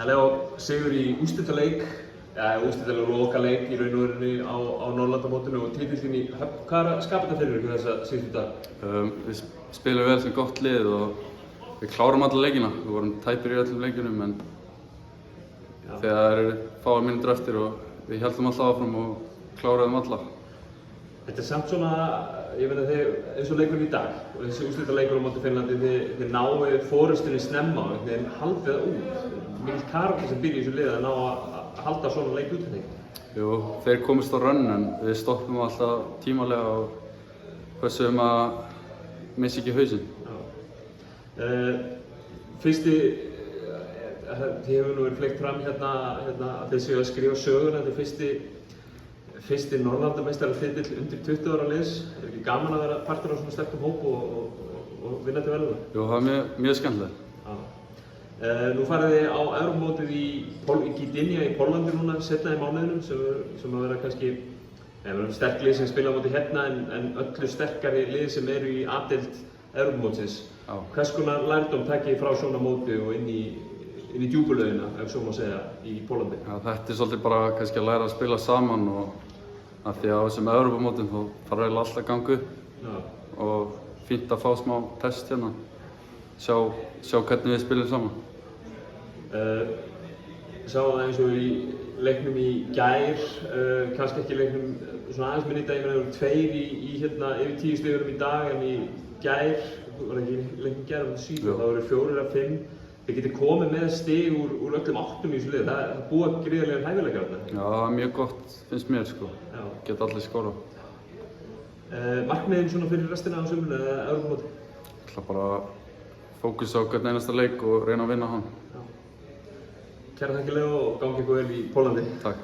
Leo, sigur í úrslitaleik, úrslitaleik og lokaleik í raun og verinu á Norðurlandamótinu og titillinn í Höfn. Hvað er að skapa þetta fyrir ykkur þessa síðustu dag? Við spilum vel sem gott lið og við klárum alla leikina. Við vorum tæpir í öllum leikunum en þegar það eru fáar mínútur eftir og við héldum alltaf áfram og kláruðum alla. Þetta er samt svona, ég veit að þið, eins og leikurinn í dag og þessi úrslitaleikur á móti Finnlandi, þið náið forystunni snemma og þið haldið það út. Mikil karakter sem býr í þessu liði að ná að halda svona leik út fyrir þig. Jú, þeir komist á rönn en við stoppum alltaf tímalega og pössum að missa ekki hausinn. Fyrsti, þið hefur nú verið fleygt fram hérna að þið séu að skrifa söguna, þetta er fyrsti Norðurlandameistaratitil undir 20 ára liðs. Er ekki gaman að vera partur á svona sterkum hóp og vinna til verðlauna? Jú, það er mjög skemmtilegt. Nú farið þið á Evrópumótið í Gdynia í Póllandi núna seinna í mánuðinum sem að vera kannski sterk lið sem spila á móti hérna en öllu sterkari lið sem eru í A-deild Evrópumótsins. Hvers konar lærdóm takið frá svona móti og inn í djúpulaugina, ef svo má segja, í Póllandi? Ja, þetta er svolítið bara kannski að læra að spila saman og af því að á þessum Evrópumótum þá þarf eiginlega alltaf að ganga upp og fínt að fá smá test hérna, sjá hvernig við spilum saman. Sáum það eins og í leiknum í gær, kannski ekki leiknum svona aðeins minni í dag, ég meina það voru tveir í hérna yfir 10 stigurum í dag en í gær, var ekki leiknum gær á þetta það voru 4 af 5. Þið getið komið með stig úr öllum 8 í þessu liði, það er búið gríðarlegar hæfileikar þarna. Já, það er mjög gott, finnst mér sko, geta allir skora. Markmiðin svona fyrir restina á sumrinu eða Evrópumóti? Ég ætla bara að fókusa á hvern einasta leik og reyna að vinna hann. Kæra þakki Leo og gangi ykkur vel í Póllandi. Takk.